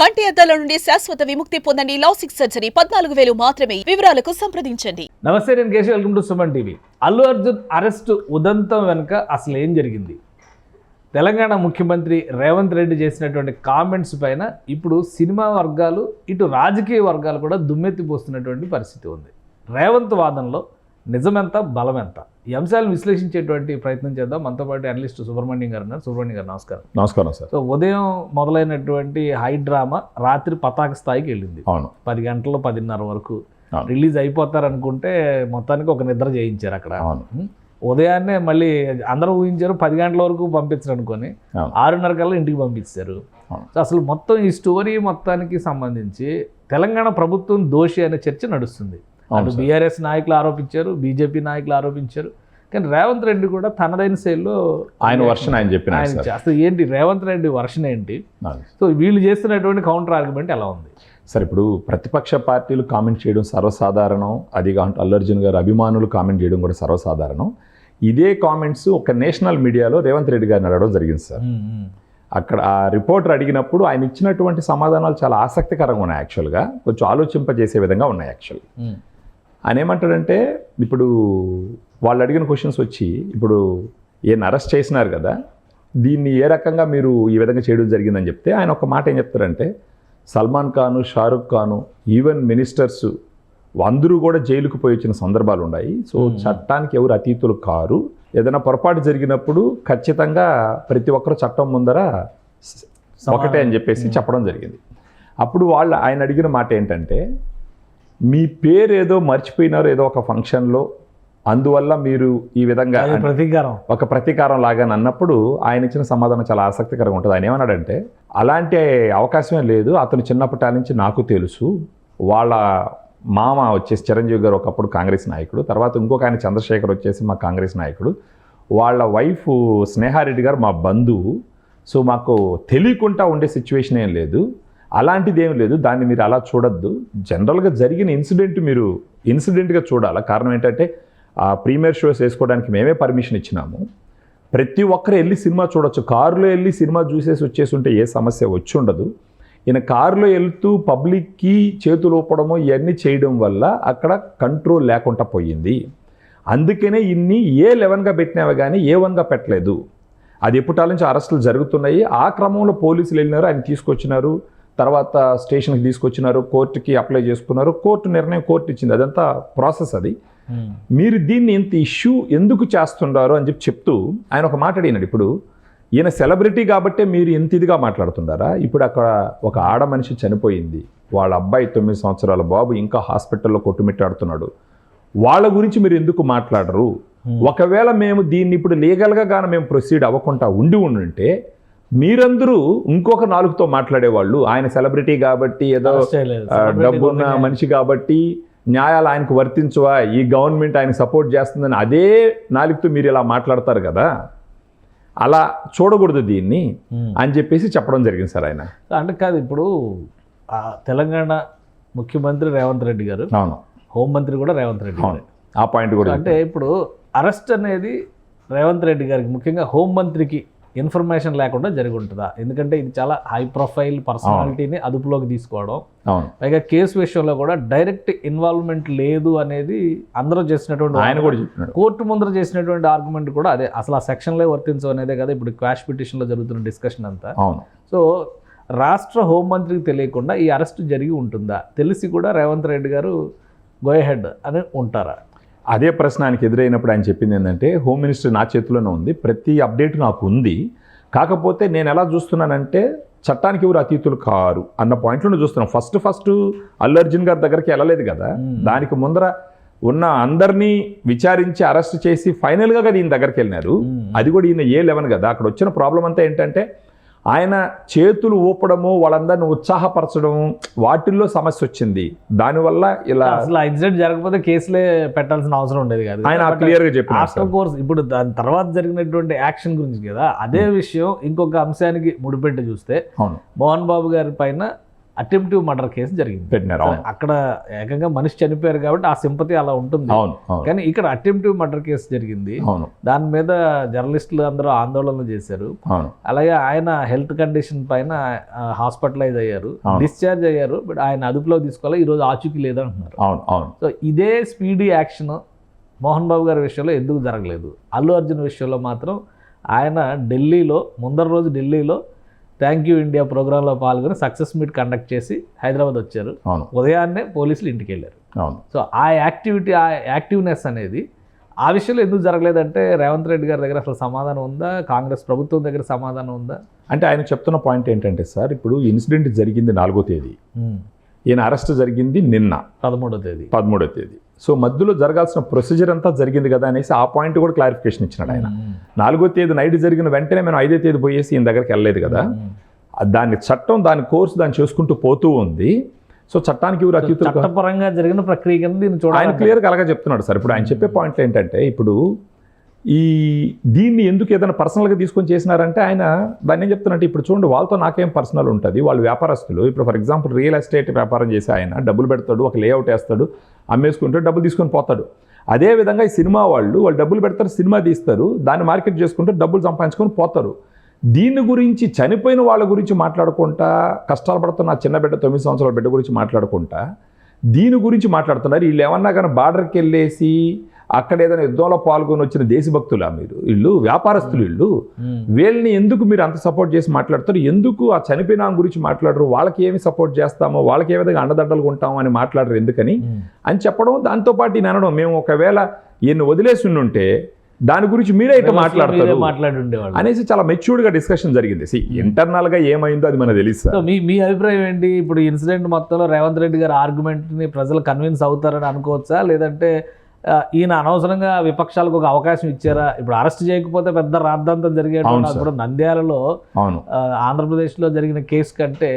కంటి అద్దాల నుండి శాశ్వత విముక్తి పొందండి. లాసిక్ సర్జరీ 14,000 మాత్రమే. వివరాలకు సంప్రదించండి. నమస్తే, నేను Keshav. Welcome to Suman TV. Allu Arjun arrest ఉదంతం వెనుక అసలు ఏం జరిగింది? తెలంగాణ ముఖ్యమంత్రి రేవంత్ రెడ్డి చేసినటువంటి కామెంట్స్ పైన ఇప్పుడు సినిమా వర్గాలు, ఇటు రాజకీయ వర్గాలు కూడా దుమ్మెత్తిపోస్తున్నటువంటి పరిస్థితి ఉంది. రేవంత్ వాదనలో నిజమెంత, బలం ఎంత? ఈ అంశాలను విశ్లేషించేటువంటి ప్రయత్నం చేద్దాం. మనతో పాటు అనలిస్ట్ సుబ్రహ్మణ్యం గారు ఉన్నారు. సుబ్రహ్మణ్యం గారు నమస్కారం. నమస్కారం సార్. సో ఉదయం మొదలైనటువంటి హై డ్రామా రాత్రి పతాక స్థాయికి వెళ్ళింది. అవును, 10 గంటలు 10:30 వరకు రిలీజ్ అయిపోతారు అనుకుంటే మొత్తానికి ఒక నిద్ర చేయించారు అక్కడ. ఉదయాన్నే మళ్ళీ అందరూ ఊహించారు 10 గంటల వరకు పంపించరు అనుకొని 6:30 కల్లా ఇంటికి పంపించారు. అసలు మొత్తం ఈ స్టోరీ మొత్తానికి సంబంధించి తెలంగాణ ప్రభుత్వం దోషి అనే చర్చ నడుస్తుంది. అటు బీఆర్ఎస్ నాయకులు ఆరోపించారు, బీజేపీ నాయకులు ఆరోపించారు. కానీ రేవంత్ రెడ్డి కూడా తనదైన శైలిలో ఆయన వర్షన్ ఆయన చెప్పిన అసలు ఏంటి రేవంత్ రెడ్డి వర్షన్ ఏంటి? సో వీళ్ళు చేస్తున్నటువంటి కౌంటర్ ఆర్గ్యుమెంట్ ఎలా ఉంది సార్? ఇప్పుడు ప్రతిపక్ష పార్టీలు కామెంట్ చేయడం సర్వసాధారణం. అది అల్లు అర్జున్ గారు అభిమానులు కామెంట్ చేయడం కూడా సర్వసాధారణం. ఇదే కామెంట్స్ ఒక నేషనల్ మీడియాలో రేవంత్ రెడ్డి గారిని అడగడం జరిగింది సార్. అక్కడ ఆ రిపోర్టర్ అడిగినప్పుడు ఆయన ఇచ్చినటువంటి సమాధానాలు చాలా ఆసక్తికరంగా ఉన్నాయి. యాక్చువల్గా కొంచెం ఆలోచింపజేసే విధంగా ఉన్నాయి. యాక్చువల్ ఆయన ఏమంటాడంటే, ఇప్పుడు వాళ్ళు అడిగిన క్వశ్చన్స్ వచ్చి, ఇప్పుడు ఈయన అరెస్ట్ చేసినారు కదా, దీన్ని ఏ రకంగా మీరు ఈ విధంగా చేయడం జరిగిందని చెప్తే ఆయన ఒక మాట ఏం చెప్తారంటే, సల్మాన్ ఖాను, షారుఖ్ ఖాను, ఈవెన్ మినిస్టర్స్ అందరూ కూడా జైలుకు పోయి వచ్చిన సందర్భాలు ఉన్నాయి. సో చట్టానికి ఎవరు అతీతులు కారు. ఏదైనా పొరపాటు జరిగినప్పుడు ఖచ్చితంగా ప్రతి ఒక్కరు చట్టం ముందర ఒకటే అని చెప్పేసి చెప్పడం జరిగింది. అప్పుడు ఆయన అడిగిన మాట ఏంటంటే, మీ పేరు ఏదో మర్చిపోయినారు ఏదో ఒక ఫంక్షన్లో, అందువల్ల మీరు ఈ విధంగా ఒక ప్రతీకారం లాగా అన్నప్పుడు ఆయన ఇచ్చిన సమాధానం చాలా ఆసక్తికరంగా ఉంటుంది. ఆయన ఏమన్నాడంటే, అలాంటి అవకాశమే లేదు, అతను చిన్నప్పటి నుంచి నాకు తెలుసు. వాళ్ళ మామ వచ్చేసి చిరంజీవి గారు ఒకప్పుడు కాంగ్రెస్ నాయకుడు, తర్వాత ఇంకొక ఆయన చంద్రశేఖర్ వచ్చేసి మా కాంగ్రెస్ నాయకుడు, వాళ్ళ వైఫ్ స్నేహారెడ్డి గారు మా బంధువు. సో మాకు తెలియకుండా ఉండే సిచ్యువేషన్ ఏం లేదు, అలాంటిది ఏం లేదు, దాన్ని మీరు అలా చూడొద్దు. జనరల్గా జరిగిన ఇన్సిడెంట్ మీరు ఇన్సిడెంట్గా చూడాలి. కారణం ఏంటంటే, ఆ ప్రీమియర్ షోస్ వేసుకోవడానికి మేమే పర్మిషన్ ఇచ్చినాము. ప్రతి ఒక్కరు వెళ్ళి సినిమా చూడొచ్చు. కారులో వెళ్ళి సినిమా చూసేసి వచ్చేసి ఉంటే ఏ సమస్య వచ్చి ఉండదు. ఈయన కారులో వెళ్తూ పబ్లిక్కి చేతులు ఊపడము ఇవన్నీ చేయడం వల్ల అక్కడ కంట్రోల్ లేకుండా పోయింది. అందుకనే ఇన్ని A11గా పెట్టినవి కానీ A1గా పెట్టలేదు. అది ఎప్పటి నుంచి అరెస్టులు జరుగుతున్నాయి. ఆ క్రమంలో పోలీసులు వెళ్ళినారు, ఆయన తీసుకొచ్చినారు, తర్వాత స్టేషన్కి తీసుకొచ్చినారు, కోర్టుకి అప్లై చేసుకున్నారు, కోర్టు నిర్ణయం కోర్టు ఇచ్చింది. అదంతా ప్రాసెస్. అది మీరు దీన్ని ఇంత ఇష్యూ ఎందుకు చేస్తున్నారు అని చెప్తూ ఆయన ఒక మాట అడిగినాడు. ఇప్పుడు ఈయన సెలబ్రిటీ కాబట్టే మీరు ఎంత ఇదిగా మాట్లాడుతున్నారా? ఇప్పుడు అక్కడ ఒక ఆడ మనిషి చనిపోయింది, వాళ్ళ అబ్బాయి 9 సంవత్సరాల బాబు ఇంకా హాస్పిటల్లో కొట్టుమిట్టాడుతున్నాడు. వాళ్ళ గురించి మీరు ఎందుకు మాట్లాడరు? ఒకవేళ మేము దీన్ని ఇప్పుడు లీగల్గా కానీ మేము ప్రొసీడ్ అవ్వకుండా ఉంటే మీరందరూ ఇంకొక నాలుగుతో మాట్లాడేవాళ్ళు. ఆయన సెలబ్రిటీ కాబట్టి, ఏదో డబ్బున్న మనిషి కాబట్టి న్యాయాలు ఆయనకు వర్తించవా, ఈ గవర్నమెంట్ ఆయన సపోర్ట్ చేస్తుందని అదే నాలుగుతో మీరు ఇలా మాట్లాడతారు కదా, అలా చూడకూడదు దీన్ని అని చెప్పేసి చెప్పడం జరిగింది సార్. ఆయన అంటే కాదు, ఇప్పుడు తెలంగాణ ముఖ్యమంత్రి రేవంత్ రెడ్డి గారు, అవును, హోంమంత్రి కూడా రేవంత్ రెడ్డి గారు. ఆ పాయింట్ కూడా అంటే ఇప్పుడు అరెస్ట్ అనేది రేవంత్ రెడ్డి గారికి, ముఖ్యంగా హోంమంత్రికి ఇన్ఫర్మేషన్ లేకుండా జరిగి ఉంటుందా? ఎందుకంటే ఇది చాలా హై ప్రొఫైల్ పర్సనాలిటీని అదుపులోకి తీసుకోవడం, పైగా కేసు విషయంలో కూడా డైరెక్ట్ ఇన్వాల్వ్మెంట్ లేదు అనేది అందరూ చేసినటువంటి, ఆయన కూడా చెప్పినాడు, కోర్టు ముందర చేసినటువంటి ఆర్గ్యుమెంట్ కూడా అదే. అసలు ఆ సెక్షన్లే వర్తించవు అనేదే కదా ఇప్పుడు క్వాష్ పిటిషన్లో జరుగుతున్న డిస్కషన్ అంతా. సో రాష్ట్ర హోంమంత్రికి తెలియకుండా ఈ అరెస్ట్ జరిగి ఉంటుందా? తెలిసి కూడా రేవంత్ రెడ్డి గారు గో హెడ్ అని ఉంటారా? అదే ప్రశ్న ఆయనకి ఎదురైనప్పుడు ఆయన చెప్పింది ఏంటంటే, హోమ్ మినిస్టర్ నా చేతిలోనే ఉంది, ప్రతి అప్డేట్ నాకు ఉంది, కాకపోతే నేను ఎలా చూస్తున్నానంటే చట్టానికి ఎవరు అతీతులు కారు అన్న పాయింట్లను చూస్తున్నాను. ఫస్ట్ అల్లు అర్జున్ గారి దగ్గరికి వెళ్ళలేదు కదా, దానికి ముందర ఉన్న అందరినీ విచారించి అరెస్ట్ చేసి ఫైనల్గా ఈయన దగ్గరికి వెళ్ళినారు. అది కూడా ఈయన A11 కదా. అక్కడ వచ్చిన ప్రాబ్లం అంతా ఏంటంటే, ఆయన చేతులు ఊపడము, వాళ్ళందరిని ఉత్సాహపరచడము, వాటిల్లో సమస్య వచ్చింది. దానివల్ల ఇలా అసలు ఇన్సిడెంట్ జరగకపోతే కేసులే పెట్టాల్సిన అవసరం ఉండేది కాదు. ఆయన క్లియర్గా చెప్పారు. ఆఫ్టర్ కోర్స్ ఇప్పుడు దాని తర్వాత జరిగినటువంటి యాక్షన్ గురించి కదా, అదే విషయం ఇంకొక అంశానికి ముడిపెట్టి చూస్తే, మోహన్ బాబు గారి పైన అటెంప్టివ్ మర్డర్ కేసు జరిగింది. పెట్టినారు. అవును అక్కడ ఏకంగా మనిషి చనిపోయారు కాబట్టి ఆ సింపతి అలా ఉంటుంది. అవును అవును కానీ ఇక్కడ అటెంప్టివ్ మర్డర్ కేసు జరిగింది. అవును దాని మీద జర్నలిస్టులు అందరూ ఆందోళన చేశారు. అవును అలాగే ఆయన హెల్త్ కండిషన్ పైన హాస్పిటలైజ్ అయ్యారు, డిశ్చార్జ్ అయ్యారు. బట్ ఆయన అదుపులో తీసుకోవాలి, ఈరోజు ఆచూకీ లేదంటున్నారు. అవును అవును సో ఇదే స్పీడీ యాక్షన్ మోహన్ బాబు గారి విషయంలో ఎందుకు జరగలేదు? అల్లు అర్జున్ విషయంలో మాత్రం ఆయన ఢిల్లీలో ముందర రోజు ఢిల్లీలో థ్యాంక్ యూ ఇండియా ప్రోగ్రాంలో పాల్గొని సక్సెస్ మీట్ కండక్ట్ చేసి హైదరాబాద్ వచ్చారు. అవును ఉదయాన్నే పోలీసులు ఇంటికి వెళ్ళారు. అవును సో ఆ యాక్టివిటీ, ఆ యాక్టివ్నెస్ అనేది ఆ విషయంలో ఎందుకు జరగలేదంటే రేవంత్ రెడ్డి గారి దగ్గర అసలు సమాధానం ఉందా? కాంగ్రెస్ ప్రభుత్వం దగ్గర సమాధానం ఉందా? అంటే ఆయన చెప్తున్న పాయింట్ ఏంటంటే సార్, ఇప్పుడు ఇన్సిడెంట్ జరిగింది 4వ తేదీ, ఈయన అరెస్ట్ జరిగింది నిన్న 13వ తేదీ. సో మధ్యలో జరగాల్సిన ప్రొసీజర్ అంతా జరిగింది కదా అనేసి ఆ పాయింట్ కూడా క్లారిఫికేషన్ ఇచ్చినాడు ఆయన. 4వ తేదీ నైట్ జరిగిన వెంటనే మేము 5వ తేదీ పోయేసి ఈయన దగ్గరికి వెళ్ళలేదు కదా. దాని చట్టం, దాని కోర్సు దాన్ని చేసుకుంటూ పోతూ ఉంది. సో చట్టానికి ఎవరు అతీతులు, చట్టపరంగా జరిగిన ప్రక్రియ కింద దీన్ని చూడాలి. ఆయన క్లియర్గా అలాగే చెప్తున్నాడు సార్. ఇప్పుడు ఆయన చెప్పే పాయింట్లు ఏంటంటే, ఇప్పుడు దీన్ని ఎందుకు ఏదైనా పర్సనల్గా తీసుకొని చేసినారంటే ఆయన దాన్ని ఏం చెప్తున్నట్టు, ఇప్పుడు చూడండి వాళ్ళతో నాకేం పర్సనల్ ఉంటుంది, వాళ్ళు వ్యాపారస్తులు. ఇప్పుడు ఫర్ ఎగ్జాంపుల్ రియల్ ఎస్టేట్ వ్యాపారం చేసి ఆయన డబ్బులు పెడతాడు, ఒక లేఅవుట్ వేస్తాడు, అమ్మేసుకుంటాడు, డబ్బులు తీసుకొని పోతాడు. అదేవిధంగా ఈ సినిమా వాళ్ళు డబ్బులు పెడతారు, సినిమా తీస్తారు, దాన్ని మార్కెట్ చేసుకుంటే డబ్బులు సంపాదించుకొని పోతారు. దీని గురించి చనిపోయిన వాళ్ళ గురించి మాట్లాడుకుంటా, కష్టాలు పడుతున్న చిన్న బిడ్డ 9 సంవత్సరాల బిడ్డ గురించి మాట్లాడుకుంటా దీని గురించి మాట్లాడుతున్నారు. వీళ్ళు ఏమన్నా కానీ బార్డర్కి వెళ్ళేసి అక్కడ ఏదైనా యుద్ధంలో పాల్గొని వచ్చిన దేశభక్తులా మీరు? వీళ్ళు వ్యాపారస్తులు, వీళ్ళని ఎందుకు మీరు అంత సపోర్ట్ చేసి మాట్లాడతారు? ఎందుకు ఆ చనిపోయిన గురించి మాట్లాడరు? వాళ్ళకి ఏమి సపోర్ట్ చేస్తామో, వాళ్ళకి ఏ విధంగా అండదండలుగా ఉంటామో అని మాట్లాడరు ఎందుకని అని చెప్పడం. దాంతోపాటు ఈయన అనడం, మేము ఒకవేళ ఈయన్ని వదిలేసి ఉంటే దాని గురించి మీరే ఇట్లా మాట్లాడుతుండేవాళ్ళు అనేసి చాలా మెచ్యూర్డ్గా డిస్కషన్ జరిగింది. ఇంటర్నల్గా ఏమైందో అది మనకు తెలుసు. మీ అభిప్రాయం ఏంటి? ఇప్పుడు ఇన్సిడెంట్ మొత్తంలో రేవంత్ రెడ్డి గారి ఆర్గ్యుమెంట్ని ప్రజలు కన్విన్స్ అవుతారని అనుకోవచ్చా? లేదంటే ఈయన అనవసరంగా విపక్షాలకు ఒక అవకాశం ఇచ్చారా? ఇప్పుడు అరెస్ట్ చేయకపోతే పెద్ద రాద్ధాంతం జరిగేటువంటి ఇప్పుడు నంద్యాలలో ఆంధ్రప్రదేశ్లో జరిగిన కేసు కంటే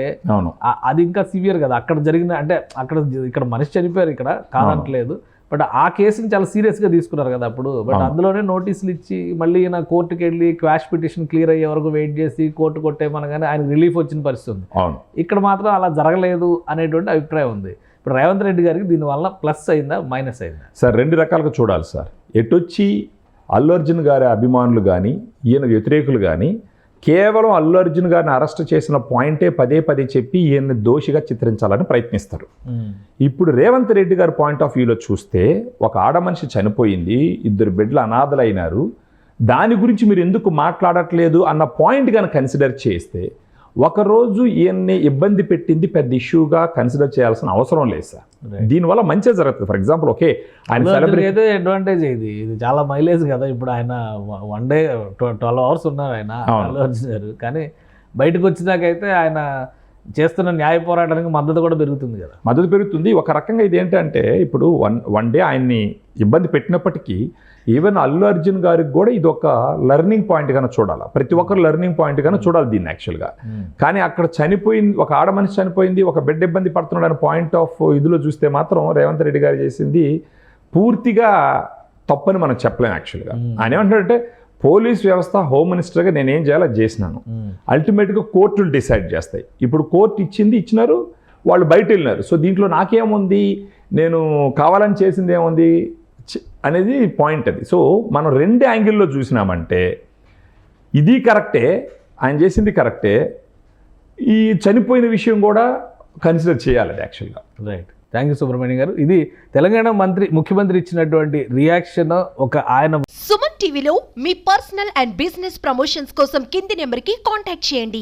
అది ఇంకా సివియర్ కదా. అక్కడ జరిగిన అంటే ఇక్కడ మనిషి చనిపోయారు, ఇక్కడ కాదంటలేదు, బట్ ఆ కేసుని చాలా సీరియస్గా తీసుకున్నారు కదా అప్పుడు. బట్ అందులోనే నోటీసులు ఇచ్చి మళ్ళీ ఈయన కోర్టుకి వెళ్ళి క్వాష్ పిటిషన్ క్లియర్ అయ్యే వరకు వెయిట్ చేసి కోర్టు కొట్టేమనగానే ఆయన రిలీఫ్ వచ్చిన పరిస్థితి ఉంది. ఇక్కడ మాత్రం అలా జరగలేదు అనేటువంటి అభిప్రాయం ఉంది. ఇప్పుడు రేవంత్ రెడ్డి గారికి దీనివల్ల ప్లస్ అయిందా, మైనస్ అయిందా? సార్ 2 రకాలుగా చూడాలి సార్. ఎటొచ్చి అల్లు అర్జున్ గారి అభిమానులు కానీ ఈయన వ్యతిరేకులు కానీ కేవలం అల్లు అర్జున్ గారిని అరెస్ట్ చేసిన పాయింటే పదే చెప్పి ఈయన్ని దోషిగా చిత్రించాలని ప్రయత్నిస్తారు. ఇప్పుడు రేవంత్ రెడ్డి గారి పాయింట్ ఆఫ్ వ్యూలో చూస్తే, ఒక ఆడ మనిషి చనిపోయింది, 2 బిడ్డలు అనాథలైనారు, దాని గురించి మీరు ఎందుకు మాట్లాడట్లేదు అన్న పాయింట్ కనుక కన్సిడర్ చేస్తే, ఒకరోజు ఈయన్ని ఇబ్బంది పెట్టింది పెద్ద ఇష్యూగా కన్సిడర్ చేయాల్సిన అవసరం లేదు సార్. దీనివల్ల మంచిగా జరుగుతుంది. ఫర్ ఎగ్జాంపుల్ ఓకే, ఆయన సెలబ్రేట్ అడ్వాంటేజ్ ఇది చాలా మైలేజ్ కదా. ఇప్పుడు ఆయన 1 డే 12 hours ఉన్నారు ఆయన అల్లు అర్జున్ గారు. కానీ బయటకు వచ్చినాకైతే ఆయన చేస్తున్న న్యాయ పోరాటానికి మద్దతు కూడా పెరుగుతుంది కదా. మద్దతు పెరుగుతుంది. ఒక రకంగా ఇది ఏంటంటే, ఇప్పుడు వన్ డే ఆయన్ని ఇబ్బంది పెట్టినప్పటికీ ఈవెన్ అల్లు అర్జున్ గారికి కూడా ఇది ఒక లెర్నింగ్ పాయింట్ గానే చూడాలి. ప్రతి ఒక్కరు లెర్నింగ్ పాయింట్ గానే చూడాలి దీన్ని యాక్చువల్గా. కానీ అక్కడ చనిపోయింది, ఒక ఆడ మనిషి చనిపోయింది, ఒక బిడ్డ ఇబ్బంది పడుతున్నాడు అనే పాయింట్ ఆఫ్ ఇదిలో చూస్తే మాత్రం రేవంత్ రెడ్డి గారు చేసింది పూర్తిగా తప్పని మనం చెప్పలేం యాక్చువల్గా. ఆయన ఏమంటాడంటే, పోలీస్ వ్యవస్థ, హోమ్ మినిస్టర్గా నేనేం చేయాలో అది చేసినాను, అల్టిమేట్గా కోర్టులు డిసైడ్ చేస్తాయి. ఇప్పుడు కోర్టు ఇచ్చినారు, వాళ్ళు బయట వెళ్ళినారు. సో దీంట్లో నాకేముంది, నేను కావాలని చేసింది ఏముంది అనేది పాయింట్ అది. సో మనం 2 యాంగిల్లో చూసినామంటే ఇది కరెక్టే, ఆయన చేసింది కరెక్టే, ఈ చనిపోయిన విషయం కూడా కన్సిడర్ చేయాలి అది యాక్చువల్గా. రైట్. థ్యాంక్ యూ సుబ్రహ్మణ్యం గారు. ఇది తెలంగాణ ముఖ్యమంత్రి ఇచ్చినటువంటి రియాక్షన్. ఒక ఆయన సుమన్ టీవీలో మీ పర్సనల్ అండ్ బిజినెస్ ప్రమోషన్స్ కోసం కింది నెంబర్కి కాంటాక్ట్ చేయండి.